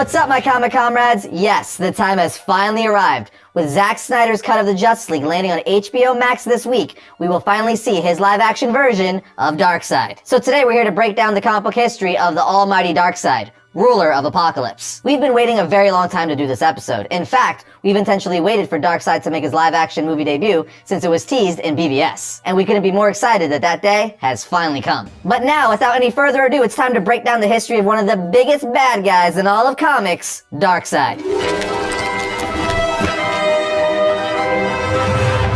What's up, my comic comrades? Yes, the time has finally arrived. With Zack Snyder's cut of the Justice League landing on HBO Max this week, we will finally see his live-action version of Darkseid. So today we're here to break down the comic book history of the almighty Darkseid, ruler of Apocalypse. We've been waiting a very long time to do this episode. In fact, we've intentionally waited for Darkseid to make his live-action movie debut since it was teased in BVS. And we couldn't be more excited that that day has finally come. But now, without any further ado, it's time to break down the history of one of the biggest bad guys in all of comics, Darkseid.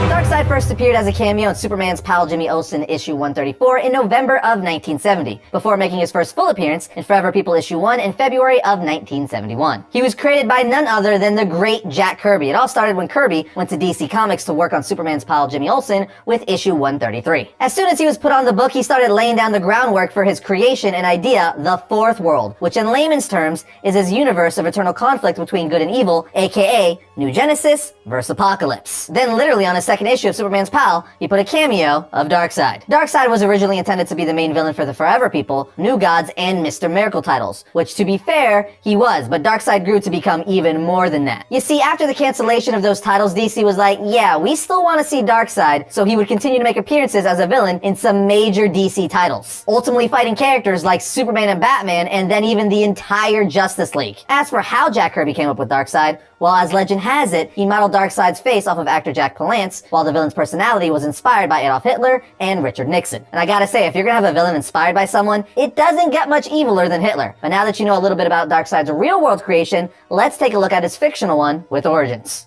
Darkseid first appeared as a cameo in Superman's pal Jimmy Olsen issue 134 in November of 1970, before making his first full appearance in Forever People issue 1 in February of 1971. He was created by none other than the great Jack Kirby. It all started when Kirby went to DC Comics to work on Superman's pal Jimmy Olsen with issue 133. As soon as he was put on the book, he started laying down the groundwork for his creation and idea, the Fourth World, which in layman's terms is his universe of eternal conflict between good and evil, aka New Genesis versus Apocalypse. Then literally on a second issue of Superman's pal, he put a cameo of Darkseid. Darkseid was originally intended to be the main villain for the Forever People, New Gods, and Mr. Miracle titles, which to be fair, he was, but Darkseid grew to become even more than that. You see, after the cancellation of those titles, DC was like, yeah, we still want to see Darkseid, so he would continue to make appearances as a villain in some major DC titles, ultimately fighting characters like Superman and Batman, and then even the entire Justice League. As for how Jack Kirby came up with Darkseid, well, as legend has it, he modeled Darkseid's face off of actor Jack Palance, while the villain's personality was inspired by Adolf Hitler and Richard Nixon. And I gotta say, if you're gonna have a villain inspired by someone, it doesn't get much eviler than Hitler. But now that you know a little bit about Darkseid's real-world creation, let's take a look at his fictional one with origins.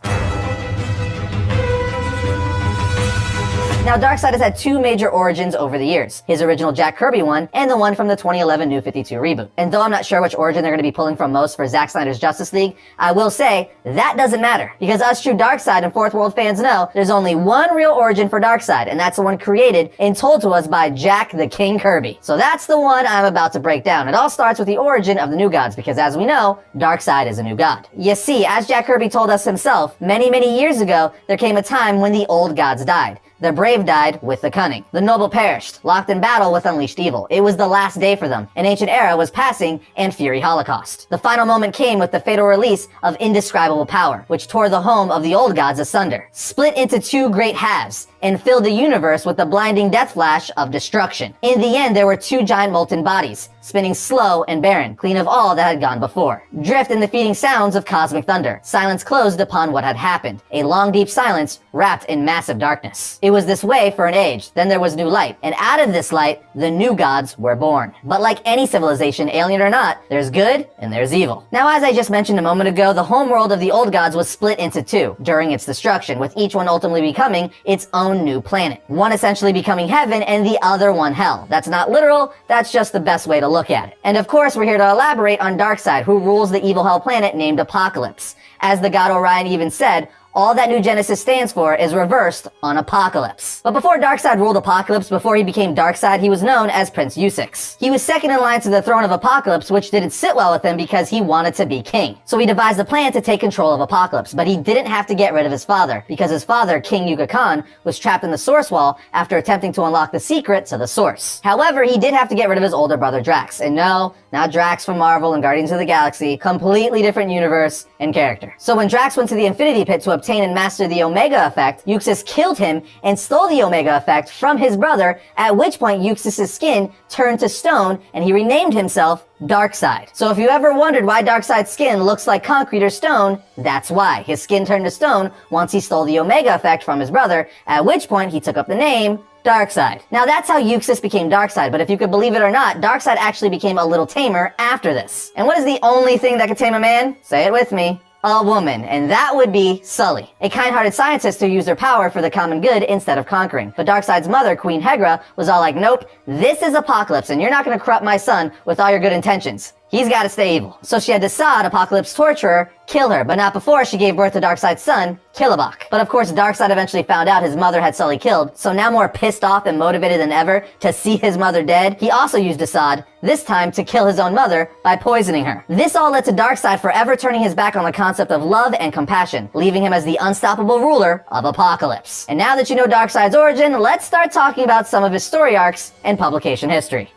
Now, Darkseid has had two major origins over the years. His original Jack Kirby one, and the one from the 2011 New 52 reboot. And though I'm not sure which origin they're going to be pulling from most for Zack Snyder's Justice League, I will say, that doesn't matter. Because us true Darkseid and Fourth World fans know, there's only one real origin for Darkseid, and that's the one created and told to us by Jack the King Kirby. So that's the one I'm about to break down. It all starts with the origin of the New Gods, because as we know, Darkseid is a new god. You see, as Jack Kirby told us himself, many, many years ago, there came a time when the old gods died. The brave died with the cunning. The noble perished, locked in battle with unleashed evil. It was the last day for them. An ancient era was passing, and fury holocaust. The final moment came with the fatal release of indescribable power, which tore the home of the old gods asunder, split into two great halves, and filled the universe with the blinding death flash of destruction. In the end, there were two giant molten bodies, spinning slow and barren, clean of all that had gone before. Drift in the feeding sounds of cosmic thunder. Silence closed upon what had happened. A long, deep silence wrapped in massive darkness. It was this way for an age. Then there was new light. And out of this light, the new gods were born. But like any civilization, alien or not, there's good and there's evil. Now, as I just mentioned a moment ago, the homeworld of the old gods was split into two during its destruction, with each one ultimately becoming its own new planet. One essentially becoming heaven and the other one hell. That's not literal, that's just the best way to look at it. And of course, we're here to elaborate on Darkseid, who rules the evil hell planet named Apocalypse. As the god Orion even said, all that New Genesis stands for is reversed on Apocalypse. But before Darkseid ruled Apocalypse, before he became Darkseid, he was known as Prince Usix. He was second in line to the throne of Apocalypse, which didn't sit well with him because he wanted to be king. So he devised a plan to take control of Apocalypse, but he didn't have to get rid of his father, because his father, King Yuga Khan, was trapped in the Source Wall after attempting to unlock the secret to the Source. However, he did have to get rid of his older brother Drax, and no, not Drax from Marvel and Guardians of the Galaxy, completely different universe and character. So when Drax went to the Infinity Pit to obtain and master the Omega Effect, Euxis killed him and stole the Omega Effect from his brother, at which point Euxis' skin turned to stone and he renamed himself Darkseid. So if you ever wondered why Darkseid's skin looks like concrete or stone, that's why. His skin turned to stone once he stole the Omega Effect from his brother, at which point he took up the name Darkseid. Now that's how Euxis became Darkseid, but if you could believe it or not, Darkseid actually became a little tamer after this. And what is the only thing that could tame a man? Say it with me. A woman, and that would be Sully, a kind-hearted scientist who used her power for the common good instead of conquering. But Darkseid's mother, Queen Hegra, was all like, nope, this is Apocalypse, and you're not gonna corrupt my son with all your good intentions. He's gotta stay evil. So she had Desaad, Apocalypse torturer, kill her, but not before she gave birth to Darkseid's son, Killabok. But of course, Darkseid eventually found out his mother had Sully killed, so now more pissed off and motivated than ever to see his mother dead, he also used Desaad, this time to kill his own mother by poisoning her. This all led to Darkseid forever turning his back on the concept of love and compassion, leaving him as the unstoppable ruler of Apocalypse. And now that you know Darkseid's origin, let's start talking about some of his story arcs and publication history.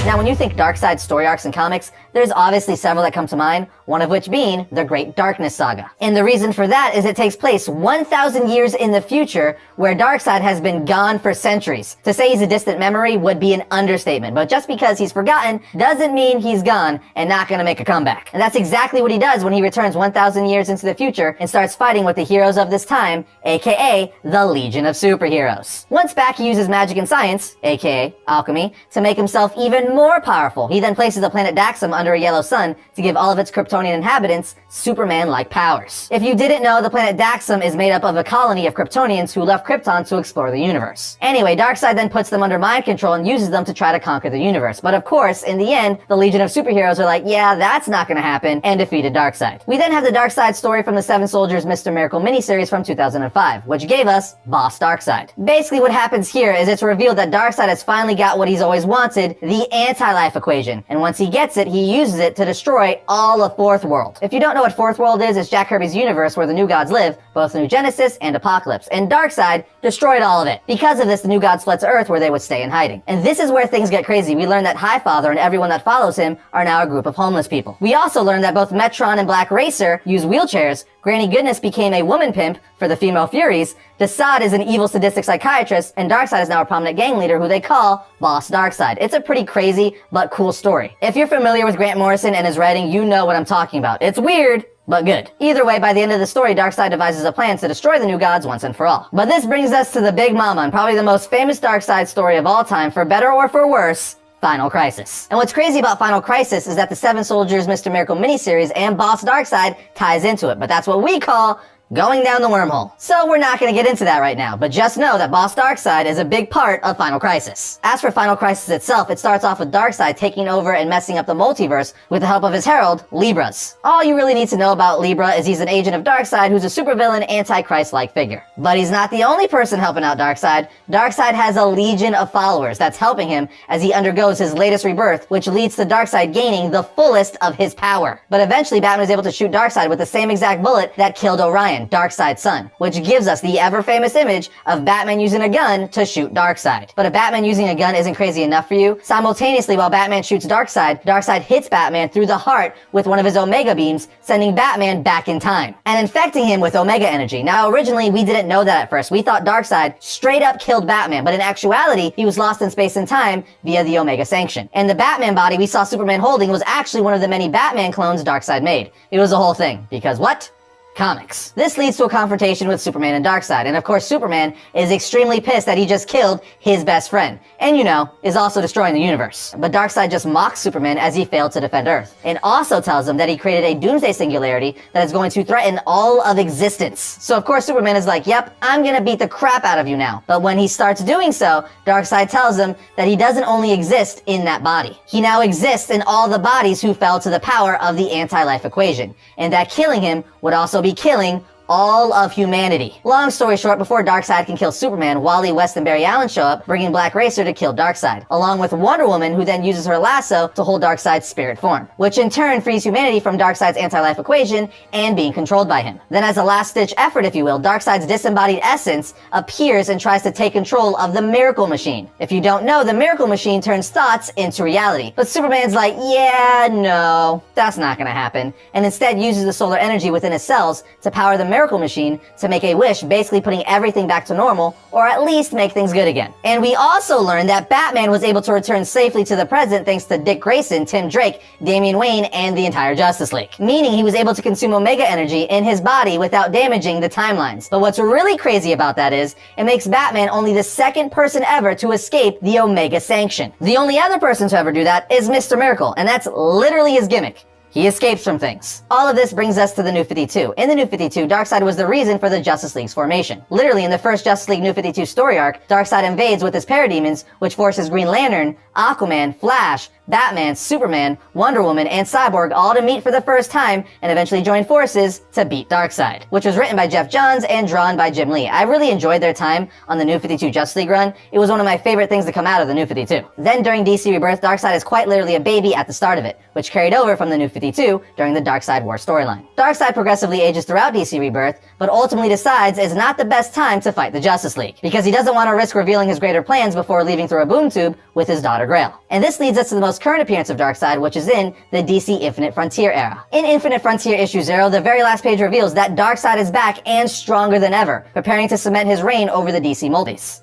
Now, when you think Darkseid story arcs in comics, there's obviously several that come to mind, one of which being the Great Darkness Saga. And the reason for that is it takes place 1,000 years in the future, where Darkseid has been gone for centuries. To say he's a distant memory would be an understatement, but just because he's forgotten doesn't mean he's gone and not gonna make a comeback. And that's exactly what he does when he returns 1,000 years into the future and starts fighting with the heroes of this time, aka the Legion of Superheroes. Once back, he uses magic and science, aka alchemy, to make himself even more powerful. He then places the planet Daxam under a yellow sun to give all of its Kryptonian inhabitants Superman-like powers. If you didn't know, the planet Daxam is made up of a colony of Kryptonians who left Krypton to explore the universe. Anyway, Darkseid then puts them under mind control and uses them to try to conquer the universe. But of course, in the end, the Legion of Superheroes are like, yeah, that's not gonna happen, and defeated Darkseid. We then have the Darkseid story from the Seven Soldiers Mr. Miracle miniseries from 2005, which gave us Boss Darkseid. Basically what happens here is it's revealed that Darkseid has finally got what he's always wanted, the anti-life equation. And once he gets it, he uses it to destroy all of Fourth World. If you don't know what Fourth World is, it's Jack Kirby's universe where the New Gods live, both New Genesis and Apocalypse. And Darkseid destroyed all of it. Because of this, the New Gods fled to Earth where they would stay in hiding. And this is where things get crazy. We learn that Highfather and everyone that follows him are now a group of homeless people. We also learn that both Metron and Black Racer use wheelchairs, Granny Goodness became a woman pimp for the female Furies, Desaad is an evil sadistic psychiatrist, and Darkseid is now a prominent gang leader who they call Boss Darkseid. It's a pretty crazy but cool story. If you're familiar with Grant Morrison and his writing, you know what I'm talking about. It's weird, but good. Either way, by the end of the story, Darkseid devises a plan to destroy the New Gods once and for all. But this brings us to the big mama, and probably the most famous Darkseid story of all time, for better or for worse, Final Crisis. And what's crazy about Final Crisis is that the Seven Soldiers Mr. Miracle miniseries and Boss Darkseid ties into it, but that's what we call going down the wormhole. So we're not going to get into that right now, but just know that Boss Darkseid is a big part of Final Crisis. As for Final Crisis itself, it starts off with Darkseid taking over and messing up the multiverse with the help of his herald, Libras. All you really need to know about Libra is he's an agent of Darkseid who's a supervillain, anti-Christ-like figure. But he's not the only person helping out Darkseid. Darkseid has a legion of followers that's helping him as he undergoes his latest rebirth, which leads to Darkseid gaining the fullest of his power. But eventually, Batman is able to shoot Darkseid with the same exact bullet that killed Orion, Darkseid's son, which gives us the ever-famous image of Batman using a gun to shoot Darkseid. But if Batman using a gun isn't crazy enough for you, simultaneously while Batman shoots Darkseid, Darkseid hits Batman through the heart with one of his Omega beams, sending Batman back in time, and infecting him with Omega energy. Now, originally, we didn't know that at first. We thought Darkseid straight up killed Batman, but in actuality, he was lost in space and time via the Omega Sanction. And the Batman body we saw Superman holding was actually one of the many Batman clones Darkseid made. It was a whole thing, because what? Comics. This leads to a confrontation with Superman and Darkseid, and of course Superman is extremely pissed that he just killed his best friend, and you know, is also destroying the universe. But Darkseid just mocks Superman as he failed to defend Earth, and also tells him that he created a doomsday singularity that is going to threaten all of existence. So of course Superman is like, yep, I'm gonna beat the crap out of you now. But when he starts doing so, Darkseid tells him that he doesn't only exist in that body. He now exists in all the bodies who fell to the power of the anti-life equation, and that killing him would also be killing all of humanity. Long story short, before Darkseid can kill Superman, Wally West and Barry Allen show up, bringing Black Racer to kill Darkseid, along with Wonder Woman, who then uses her lasso to hold Darkseid's spirit form, which in turn frees humanity from Darkseid's anti-life equation and being controlled by him. Then as a last-ditch effort, if you will, Darkseid's disembodied essence appears and tries to take control of the Miracle Machine. If you don't know, the Miracle Machine turns thoughts into reality. But Superman's like, yeah, no, that's not gonna happen, and instead uses the solar energy within his cells to power the Miracle Machine to make a wish, basically putting everything back to normal, or at least make things good again. And we also learned that Batman was able to return safely to the present thanks to Dick Grayson, Tim Drake, Damian Wayne, and the entire Justice League. Meaning he was able to consume Omega energy in his body without damaging the timelines. But what's really crazy about that is, it makes Batman only the second person ever to escape the Omega Sanction. The only other person to ever do that is Mr. Miracle, and that's literally his gimmick. He escapes from things. All of this brings us to the New 52. In the New 52, Darkseid was the reason for the Justice League's formation. Literally, in the first Justice League New 52 story arc, Darkseid invades with his parademons, which forces Green Lantern, Aquaman, Flash, Batman, Superman, Wonder Woman, and Cyborg all to meet for the first time and eventually join forces to beat Darkseid, which was written by Jeff Johns and drawn by Jim Lee. I really enjoyed their time on the New 52 Justice League run. It was one of my favorite things to come out of the New 52. Then during DC Rebirth, Darkseid is quite literally a baby at the start of it, which carried over from the New 52. 52 during the Darkseid War storyline. Darkseid progressively ages throughout DC Rebirth, but ultimately decides it's not the best time to fight the Justice League, because he doesn't want to risk revealing his greater plans before leaving through a boom tube with his daughter Grail. And this leads us to the most current appearance of Darkseid, which is in the DC Infinite Frontier era. In Infinite Frontier issue 0, the very last page reveals that Darkseid is back and stronger than ever, preparing to cement his reign over the DC multis.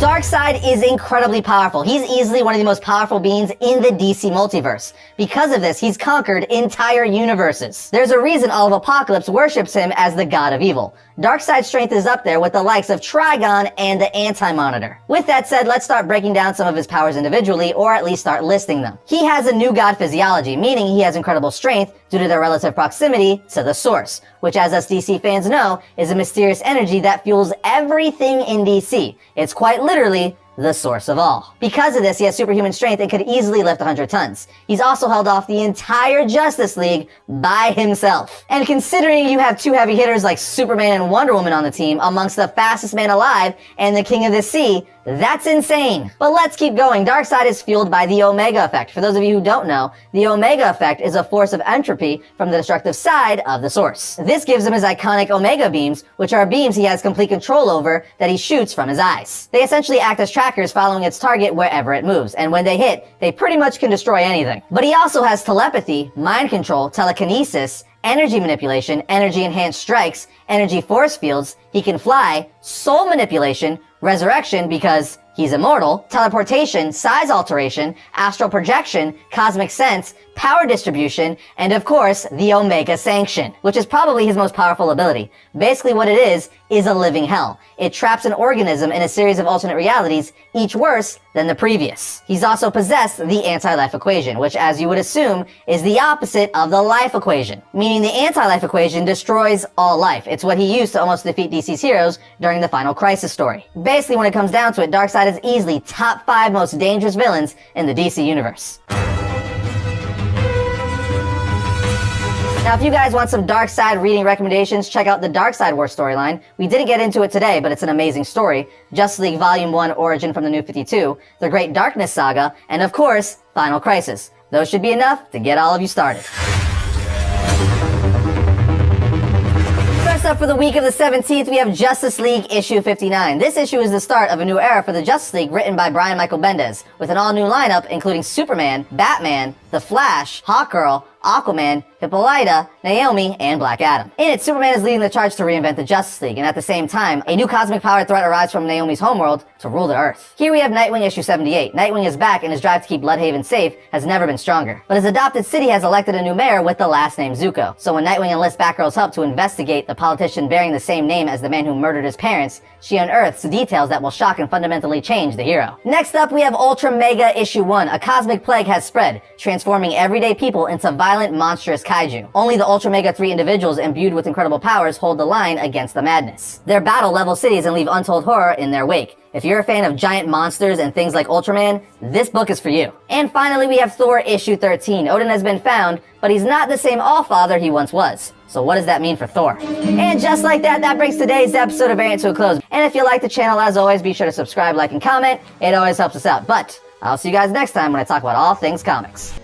Darkseid is incredibly powerful. He's easily one of the most powerful beings in the DC multiverse. Because of this, he's conquered entire universes. There's a reason all of Apocalypse worships him as the god of evil. Darkseid's strength is up there with the likes of Trigon and the Anti-Monitor. With that said, let's start breaking down some of his powers individually, or at least start listing them. He has a new god physiology, meaning he has incredible strength due to their relative proximity to the Source, which, as us DC fans know, is a mysterious energy that fuels everything in DC. It's quite literally the source of all. Because of this, he has superhuman strength and could easily lift 100 tons. He's also held off the entire Justice League by himself. And considering you have two heavy hitters like Superman and Wonder Woman on the team, amongst the fastest man alive and the king of the sea, that's insane. But let's keep going. Darkseid is fueled by the Omega Effect. For those of you who don't know, the Omega Effect is a force of entropy from the destructive side of the Source. This gives him his iconic Omega beams, which are beams he has complete control over that he shoots from his eyes. They essentially act as trackers following its target wherever it moves, and when they hit, they pretty much can destroy anything. But he also has telepathy, mind control, telekinesis, energy manipulation, energy enhanced strikes, energy force fields, he can fly, soul manipulation, resurrection because he's immortal, teleportation, size alteration, astral projection, cosmic sense, power distribution, and of course, the Omega Sanction, which is probably his most powerful ability. Basically what it is a living hell. It traps an organism in a series of alternate realities, each worse than the previous. He's also possessed the anti-life equation, which, as you would assume, is the opposite of the life equation, meaning the anti-life equation destroys all life. It's what he used to almost defeat DC's heroes during the Final Crisis story. Basically, when it comes down to it, Darkseid is easily top 5 most dangerous villains in the DC universe. Now, if you guys want some Darkseid reading recommendations, check out the Darkseid War storyline. We didn't get into it today, but it's an amazing story. Justice League Volume 1 Origin from the New 52, The Great Darkness Saga, and of course, Final Crisis. Those should be enough to get all of you started. First up for the week of the 17th, we have Justice League issue 59. This issue is the start of a new era for the Justice League written by Brian Michael Bendis, with an all-new lineup including Superman, Batman, The Flash, Hawkgirl, Aquaman, Hippolyta, Naomi, and Black Adam. In it, Superman is leading the charge to reinvent the Justice League, and at the same time, a new cosmic power threat arrives from Naomi's homeworld to rule the Earth. Here we have Nightwing issue 78. Nightwing is back, and his drive to keep Bloodhaven safe has never been stronger. But his adopted city has elected a new mayor with the last name Zuko. So when Nightwing enlists Batgirl's help to investigate the politician bearing the same name as the man who murdered his parents, she unearths details that will shock and fundamentally change the hero. Next up, we have Ultra Mega issue 1. A cosmic plague has spread, transforming everyday people into violent, monstrous kaiju. Only the Ultra Mega 3 individuals imbued with incredible powers hold the line against the madness. Their battle level cities and leave untold horror in their wake. If you're a fan of giant monsters and things like Ultraman, this book is for you. And finally, we have Thor issue 13. Odin has been found, but he's not the same All-Father he once was. So what does that mean for Thor? And just like that, that brings today's episode of Variant to a close. And if you like the channel, as always, be sure to subscribe, like, and comment. It always helps us out. But I'll see you guys next time when I talk about all things comics.